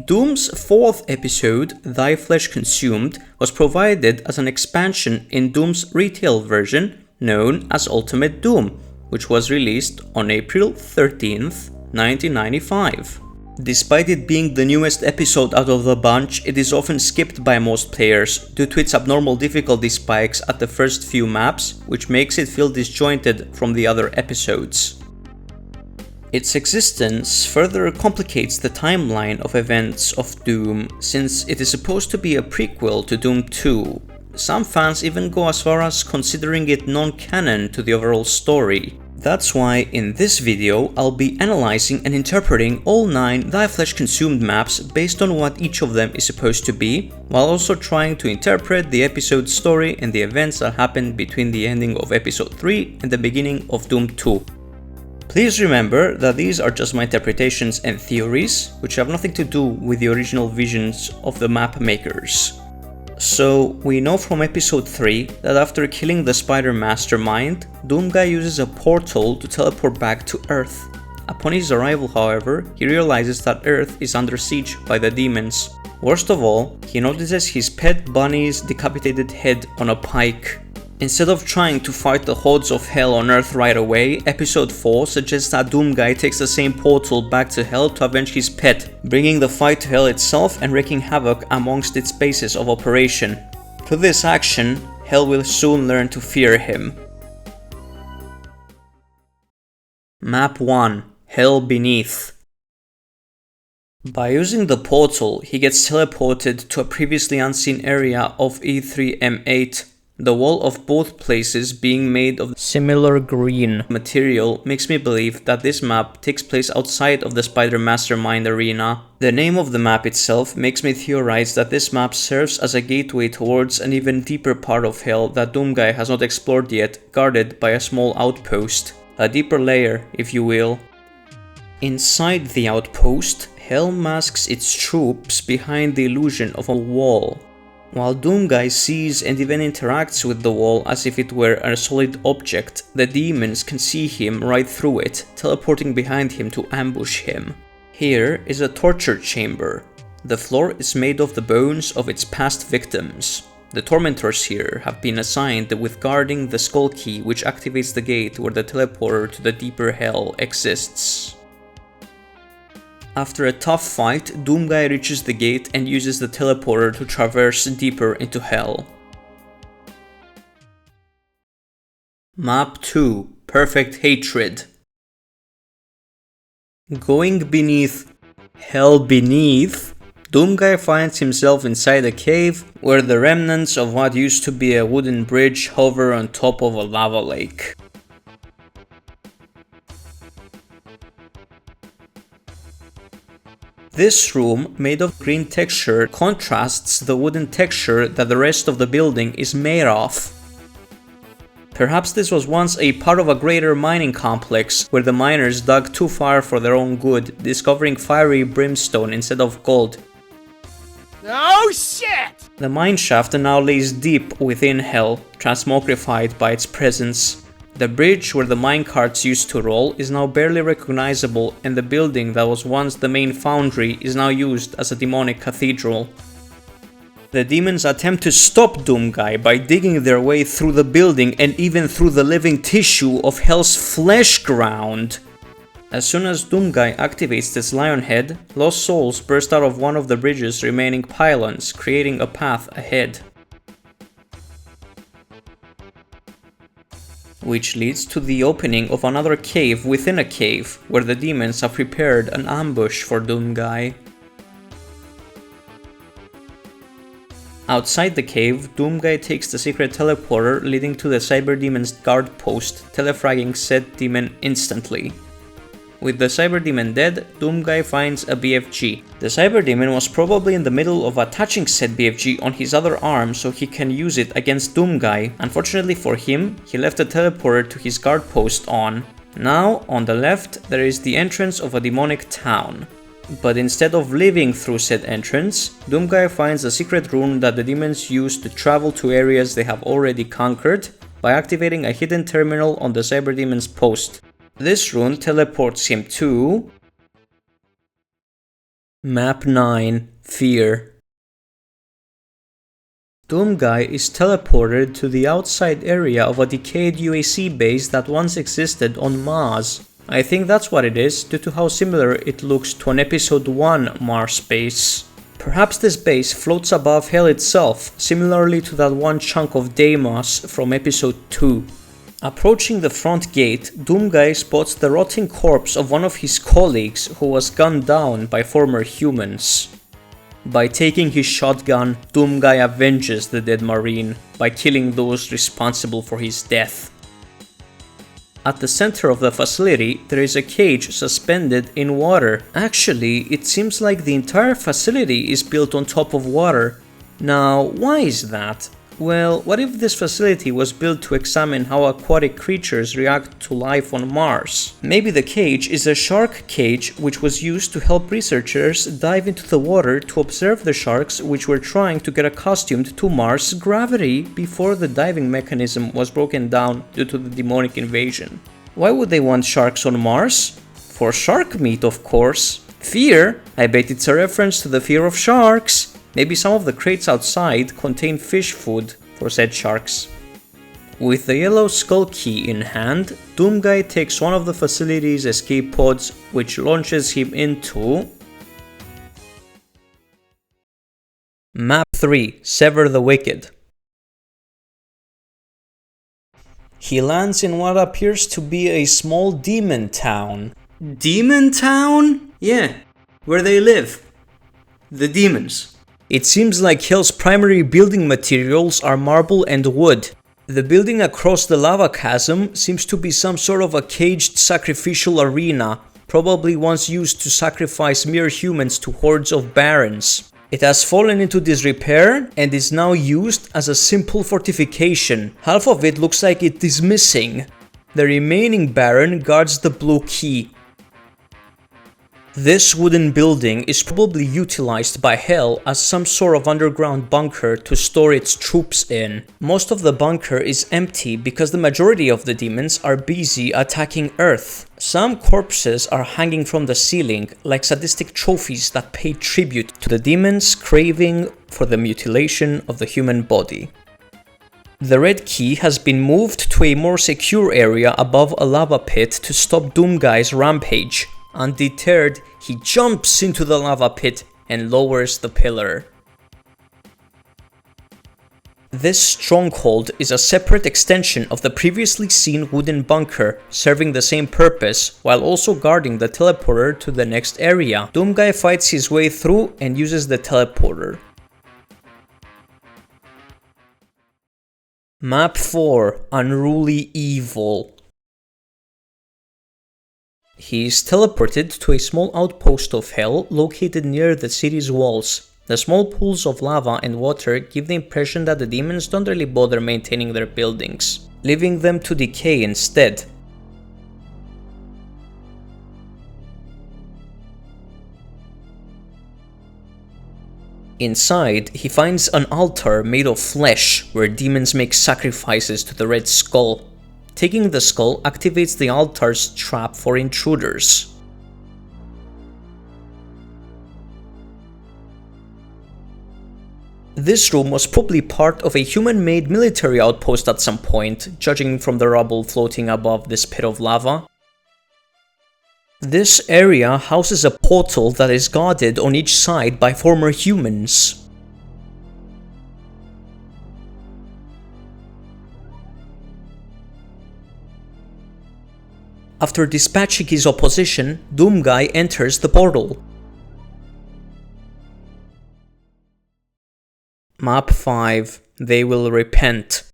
Doom's fourth episode, Thy Flesh Consumed, was provided as an expansion in Doom's retail version known as Ultimate Doom, which was released on April 13th, 1995. Despite it being the newest episode out of the bunch, it is often skipped by most players due to its abnormal difficulty spikes at the first few maps, which makes it feel disjointed from the other episodes. Its existence further complicates the timeline of events of Doom, since it is supposed to be a prequel to Doom 2. Some fans even go as far as considering it non-canon to the overall story. That's why in this video I'll be analyzing and interpreting all 9 Thy Flesh Consumed maps based on what each of them is supposed to be, while also trying to interpret the episode's story and the events that happened between the ending of episode 3 and the beginning of Doom 2. Please remember that these are just my interpretations and theories, which have nothing to do with the original visions of the map makers. So, we know from episode 3 that after killing the spider mastermind, Doomguy uses a portal to teleport back to Earth. Upon his arrival, however, he realizes that Earth is under siege by the demons. Worst of all, he notices his pet bunny's decapitated head on a pike. Instead of trying to fight the hordes of hell on Earth right away, episode 4 suggests that Doomguy takes the same portal back to hell to avenge his pet, bringing the fight to hell itself and wreaking havoc amongst its bases of operation. Through this action, hell will soon learn to fear him. Map 1. Hell Beneath. By using the portal, he gets teleported to a previously unseen area of E3M8. The wall of both places being made of similar green material makes me believe that this map takes place outside of the Spider Mastermind arena. The name of the map itself makes me theorize that this map serves as a gateway towards an even deeper part of hell that Doomguy has not explored yet, guarded by a small outpost. A deeper layer, if you will. Inside the outpost, hell masks its troops behind the illusion of a wall. While Doomguy sees and even interacts with the wall as if it were a solid object, the demons can see him right through it, teleporting behind him to ambush him. Here is a torture chamber. The floor is made of the bones of its past victims. The tormentors here have been assigned with guarding the skull key, which activates the gate where the teleporter to the deeper hell exists. After a tough fight, Doomguy reaches the gate and uses the teleporter to traverse deeper into hell. Map 2. Perfect Hatred. Going beneath Hell Beneath, Doomguy finds himself inside a cave where the remnants of what used to be a wooden bridge hover on top of a lava lake. This room, made of green texture, contrasts the wooden texture that the rest of the building is made of. Perhaps this was once a part of a greater mining complex, where the miners dug too far for their own good, discovering fiery brimstone instead of gold. Oh shit! The mineshaft now lays deep within hell, transmogrified by its presence. The bridge where the minecarts used to roll is now barely recognizable, and the building that was once the main foundry is now used as a demonic cathedral. The demons attempt to stop Doomguy by digging their way through the building and even through the living tissue of Hell's flesh ground. As soon as Doomguy activates this lion head, lost souls burst out of one of the bridge's remaining pylons, creating a path ahead, which leads to the opening of another cave within a cave, where the demons have prepared an ambush for Doomguy. Outside the cave, Doomguy takes the secret teleporter leading to the Cyberdemon's guard post, telefragging said demon instantly. With the Cyberdemon dead, Doomguy finds a BFG. The Cyberdemon was probably in the middle of attaching said BFG on his other arm so he can use it against Doomguy. Unfortunately for him, he left the teleporter to his guard post on. Now, on the left, there is the entrance of a demonic town. But instead of living through said entrance, Doomguy finds a secret rune that the demons use to travel to areas they have already conquered by activating a hidden terminal on the Cyberdemon's post. This rune teleports him to Map 9, Fear. Doomguy is teleported to the outside area of a decayed UAC base that once existed on Mars. I think that's what it is, due to how similar it looks to an Episode 1 Mars base. Perhaps this base floats above Hell itself, similarly to that one chunk of Deimos from Episode 2. Approaching the front gate, Doomguy spots the rotting corpse of one of his colleagues who was gunned down by former humans. By taking his shotgun, Doomguy avenges the dead Marine by killing those responsible for his death. At the center of the facility, there is a cage suspended in water. Actually, it seems like the entire facility is built on top of water. Now, why is that? Well, what if this facility was built to examine how aquatic creatures react to life on Mars? Maybe the cage is a shark cage which was used to help researchers dive into the water to observe the sharks which were trying to get accustomed to Mars gravity before the diving mechanism was broken down due to the demonic invasion. Why would they want sharks on Mars? For shark meat, of course. Fear? I bet it's a reference to the fear of sharks. Maybe some of the crates outside contain fish food for said sharks. With the yellow skull key in hand, Doomguy takes one of the facility's escape pods, which launches him into Map 3, Sever the Wicked. He lands in what appears to be a small demon town. Demon town? Yeah, where they live. The demons. It seems like Hell's primary building materials are marble and wood. The building across the lava chasm seems to be some sort of a caged sacrificial arena, probably once used to sacrifice mere humans to hordes of barons. It has fallen into disrepair and is now used as a simple fortification. Half of it looks like it is missing. The remaining baron guards the blue key. This wooden building is probably utilized by Hell as some sort of underground bunker to store its troops in. Most of the bunker is empty because the majority of the demons are busy attacking Earth. Some corpses are hanging from the ceiling like sadistic trophies that pay tribute to the demons' craving for the mutilation of the human body. The red key has been moved to a more secure area above a lava pit to stop Doomguy's rampage. Undeterred, he jumps into the lava pit and lowers the pillar. This stronghold is a separate extension of the previously seen wooden bunker, serving the same purpose, while also guarding the teleporter to the next area. Doomguy fights his way through and uses the teleporter. Map 4, Unruly Evil. He is teleported to a small outpost of Hell located near the city's walls. The small pools of lava and water give the impression that the demons don't really bother maintaining their buildings, leaving them to decay instead. Inside, he finds an altar made of flesh where demons make sacrifices to the Red Skull. Taking the skull activates the altar's trap for intruders. This room was probably part of a human-made military outpost at some point, judging from the rubble floating above this pit of lava. This area houses a portal that is guarded on each side by former humans. After dispatching his opposition, Doomguy enters the portal. Map 5, They Will Repent.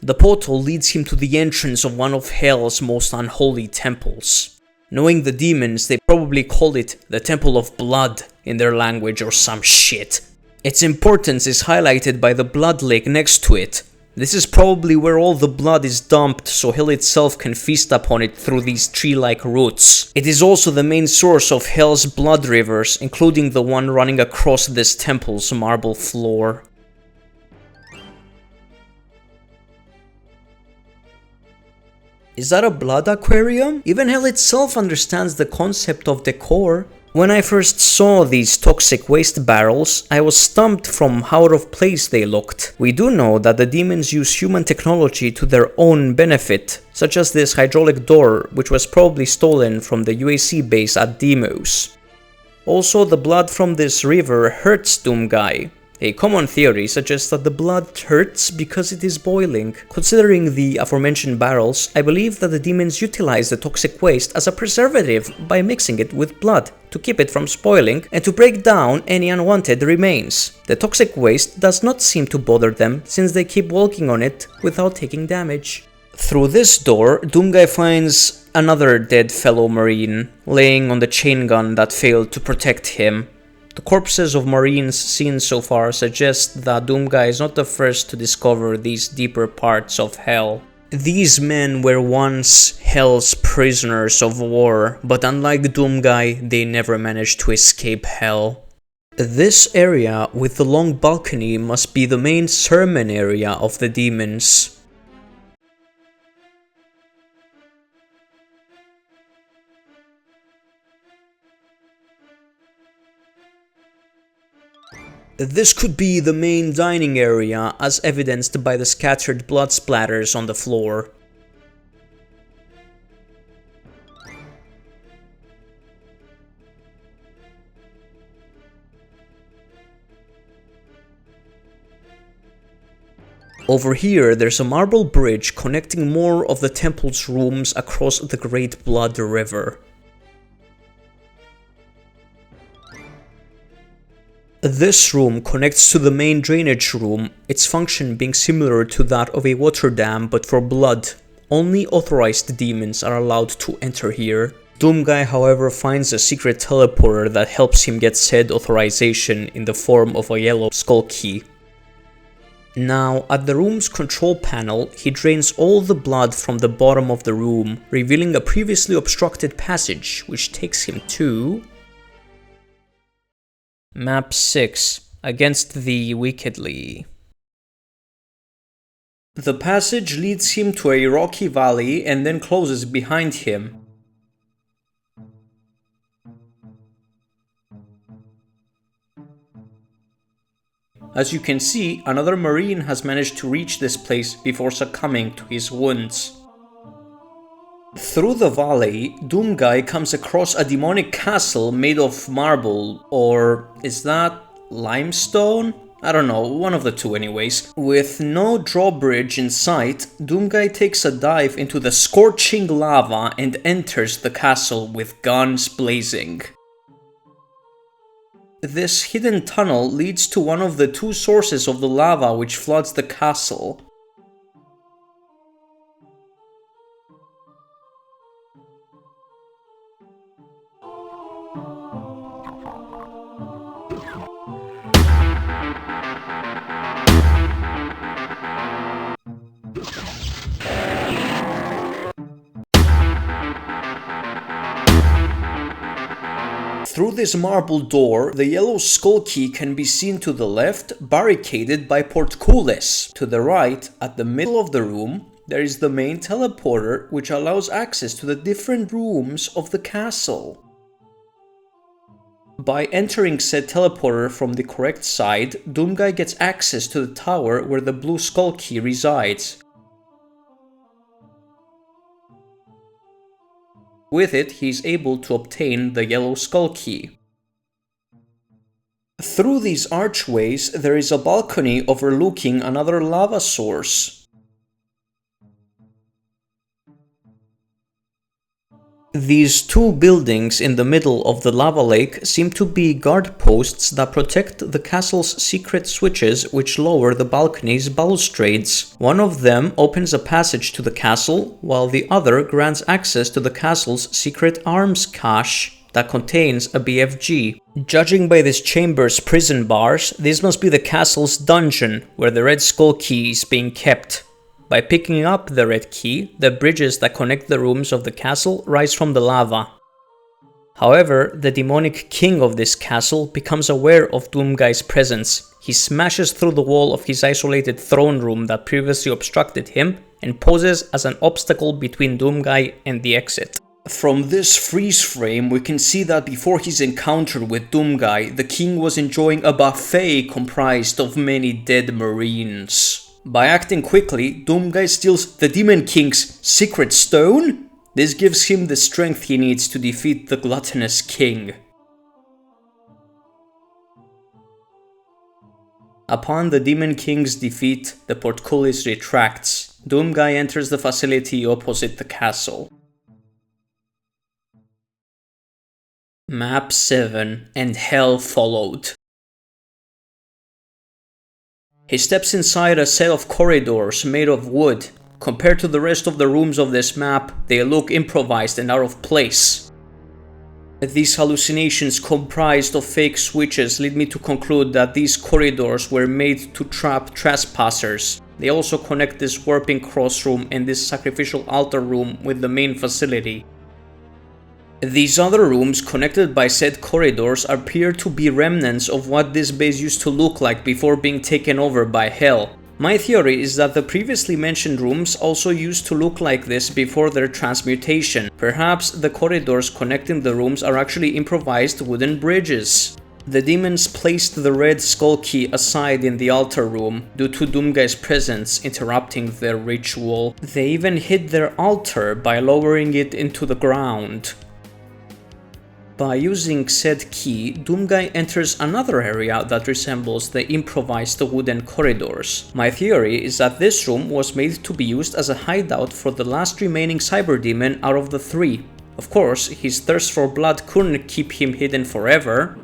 The portal leads him to the entrance of one of Hell's most unholy temples. Knowing the demons, they probably call it the Temple of Blood in their language or some shit. Its importance is highlighted by the blood lake next to it. This is probably where all the blood is dumped so Hell itself can feast upon it through these tree-like roots. It is also the main source of Hell's blood rivers, including the one running across this temple's marble floor. Is that a blood aquarium? Even hell itself understands the concept of decor. When I first saw these toxic waste barrels, I was stumped from how out of place they looked. We do know that the demons use human technology to their own benefit, such as this hydraulic door, which was probably stolen from the UAC base at Deimos. Also, the blood from this river hurts Doomguy. A common theory suggests that the blood hurts because it is boiling. Considering the aforementioned barrels, I believe that the demons utilize the toxic waste as a preservative by mixing it with blood to keep it from spoiling and to break down any unwanted remains. The toxic waste does not seem to bother them since they keep walking on it without taking damage. Through this door, Doomguy finds another dead fellow Marine, laying on the chain gun that failed to protect him. The corpses of Marines seen so far suggest that Doomguy is not the first to discover these deeper parts of Hell. These men were once Hell's prisoners of war, but unlike Doomguy, they never managed to escape Hell. This area with the long balcony must be the main sermon area of the demons. This could be the main dining area, as evidenced by the scattered blood splatters on the floor. Over here, there's a marble bridge connecting more of the temple's rooms across the Great Blood River. This room connects to the main drainage room, its function being similar to that of a water dam but for blood. Only authorized demons are allowed to enter here. Doomguy, however, finds a secret teleporter that helps him get said authorization in the form of a yellow skull key. Now, at the room's control panel, he drains all the blood from the bottom of the room, revealing a previously obstructed passage, which takes him to Map 6, Against the Wickedly. The passage leads him to a rocky valley and then closes behind him. As you can see, another Marine has managed to reach this place before succumbing to his wounds. Through the valley, Doomguy comes across a demonic castle made of marble, or is that limestone? I don't know, one of the two anyways. With no drawbridge in sight, Doomguy takes a dive into the scorching lava and enters the castle with guns blazing. This hidden tunnel leads to one of the two sources of the lava which floods the castle. Through this marble door, the yellow skull key can be seen to the left, barricaded by portcullis. To the right, at the middle of the room, there is the main teleporter, which allows access to the different rooms of the castle. By entering said teleporter from the correct side, Doomguy gets access to the tower where the blue skull key resides. With it, he is able to obtain the yellow skull key. Through these archways, there is a balcony overlooking another lava source. These two buildings in the middle of the lava lake seem to be guard posts that protect the castle's secret switches which lower the balcony's balustrades. One of them opens a passage to the castle, while the other grants access to the castle's secret arms cache that contains a BFG. Judging by this chamber's prison bars, this must be the castle's dungeon where the red skull key is being kept. By picking up the red key, the bridges that connect the rooms of the castle rise from the lava. However, the demonic king of this castle becomes aware of Doomguy's presence. He smashes through the wall of his isolated throne room that previously obstructed him and poses as an obstacle between Doomguy and the exit. From this freeze frame, we can see that before his encounter with Doomguy, the king was enjoying a buffet comprised of many dead marines. By acting quickly, Doomguy steals the Demon King's secret stone? This gives him the strength he needs to defeat the gluttonous king. Upon the Demon King's defeat, the portcullis retracts. Doomguy enters the facility opposite the castle. Map 7, and hell followed. He steps inside a set of corridors made of wood. Compared to the rest of the rooms of this map, they look improvised and out of place. These hallucinations comprised of fake switches lead me to conclude that these corridors were made to trap trespassers. They also connect this warping cross room and this sacrificial altar room with the main facility. These other rooms, connected by said corridors, appear to be remnants of what this base used to look like before being taken over by Hell. My theory is that the previously mentioned rooms also used to look like this before their transmutation. Perhaps the corridors connecting the rooms are actually improvised wooden bridges. The demons placed the red skull key aside in the altar room due to Doomguy's presence interrupting their ritual. They even hid their altar by lowering it into the ground. By using said key, Doomguy enters another area that resembles the improvised wooden corridors. My theory is that this room was made to be used as a hideout for the last remaining cyber demon out of the three. Of course, his thirst for blood couldn't keep him hidden forever.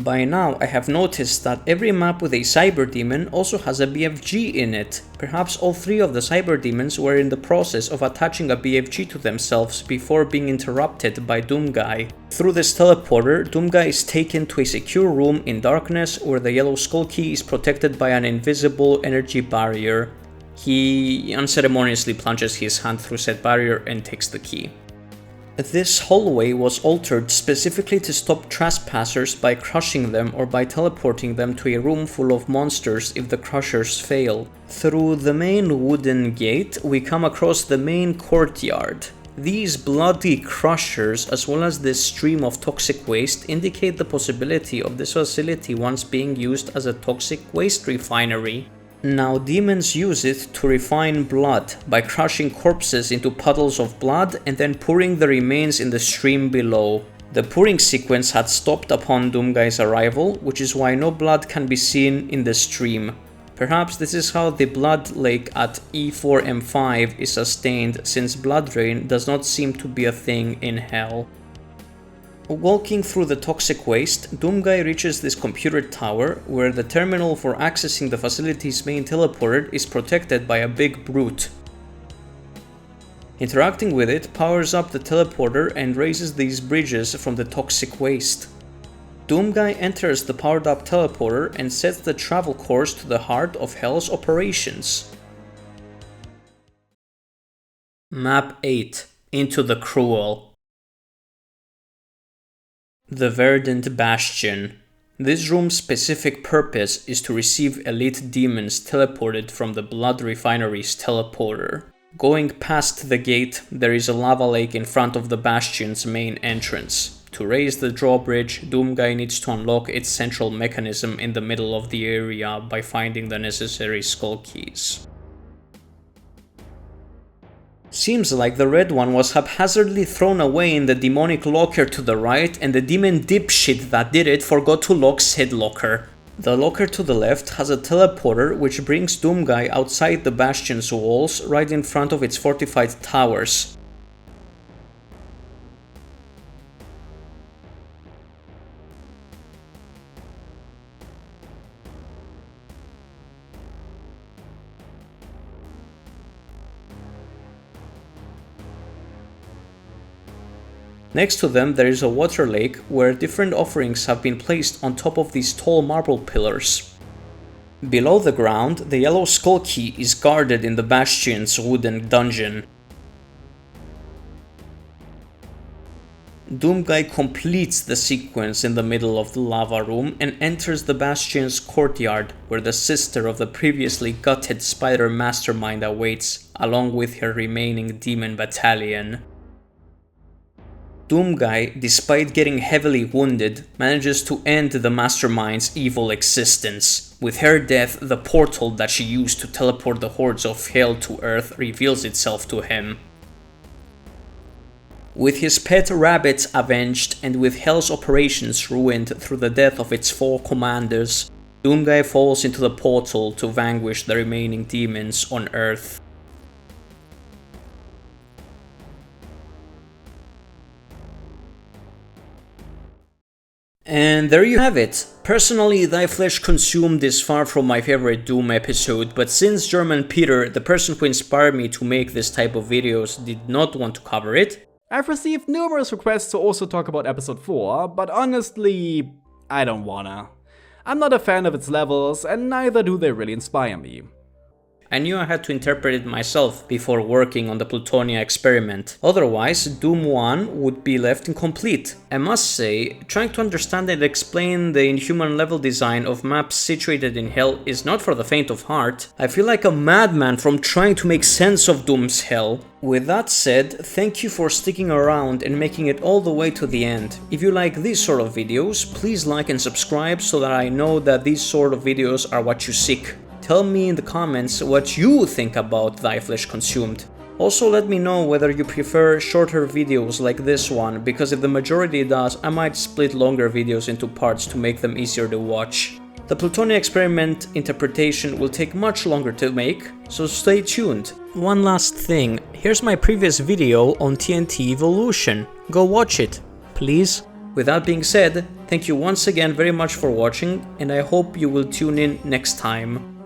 By now, I have noticed that every map with a cyber demon also has a BFG in it. Perhaps all three of the cyber demons were in the process of attaching a BFG to themselves before being interrupted by Doomguy. Through this teleporter, Doomguy is taken to a secure room in darkness where the yellow skull key is protected by an invisible energy barrier. He unceremoniously plunges his hand through said barrier and takes the key. This hallway was altered specifically to stop trespassers by crushing them or by teleporting them to a room full of monsters if the crushers fail. Through the main wooden gate, we come across the main courtyard. These bloody crushers, as well as this stream of toxic waste, indicate the possibility of this facility once being used as a toxic waste refinery. Now, demons use it to refine blood by crushing corpses into puddles of blood and then pouring the remains in the stream below. The pouring sequence had stopped upon Doomguy's arrival, which is why no blood can be seen in the stream. Perhaps this is how the blood lake at E4M5 is sustained, since blood drain does not seem to be a thing in Hell. Walking through the toxic waste, Doomguy reaches this computer tower where the terminal for accessing the facility's main teleporter is protected by a big brute. Interacting with it powers up the teleporter and raises these bridges from the toxic waste. Doomguy enters the powered up teleporter and sets the travel course to the heart of Hell's operations. Map 8. Into the Cruel. The Verdant Bastion. This room's specific purpose is to receive elite demons teleported from the Blood Refinery's teleporter. Going past the gate, there is a lava lake in front of the Bastion's main entrance. To raise the drawbridge, Doomguy needs to unlock its central mechanism in the middle of the area by finding the necessary skull keys. Seems like the red one was haphazardly thrown away in the demonic locker to the right, and the demon dipshit that did it forgot to lock said locker. The locker to the left has a teleporter which brings Doomguy outside the Bastion's walls, right in front of its fortified towers. Next to them there is a water lake where different offerings have been placed on top of these tall marble pillars. Below the ground, the yellow skull key is guarded in the Bastion's wooden dungeon. Doomguy completes the sequence in the middle of the lava room and enters the Bastion's courtyard, where the sister of the previously gutted spider mastermind awaits, along with her remaining demon battalion. Doomguy, despite getting heavily wounded, manages to end the mastermind's evil existence. With her death, the portal that she used to teleport the hordes of Hell to Earth reveals itself to him. With his pet rabbits avenged and with Hell's operations ruined through the death of its 4 commanders, Doomguy falls into the portal to vanquish the remaining demons on Earth. And there you have it. Personally, Thy Flesh Consumed is far from my favorite Doom episode, but since GermanPeter, the person who inspired me to make this type of videos, did not want to cover it, I've received numerous requests to also talk about episode 4, but honestly, I don't wanna. I'm not a fan of its levels, and neither do they really inspire me. I knew I had to interpret it myself before working on the Plutonia experiment. Otherwise, Doom 1 would be left incomplete. I must say, trying to understand and explain the inhuman level design of maps situated in Hell is not for the faint of heart. I feel like a madman from trying to make sense of Doom's Hell. With that said, thank you for sticking around and making it all the way to the end. If you like these sort of videos, please like and subscribe so that I know that these sort of videos are what you seek. Tell me in the comments what you think about Thy Flesh Consumed. Also let me know whether you prefer shorter videos like this one, because if the majority does, I might split longer videos into parts to make them easier to watch. The Plutonia experiment interpretation will take much longer to make, so stay tuned. One last thing, here's my previous video on TNT evolution. Go watch it, please. With that being said, thank you once again very much for watching, and I hope you will tune in next time.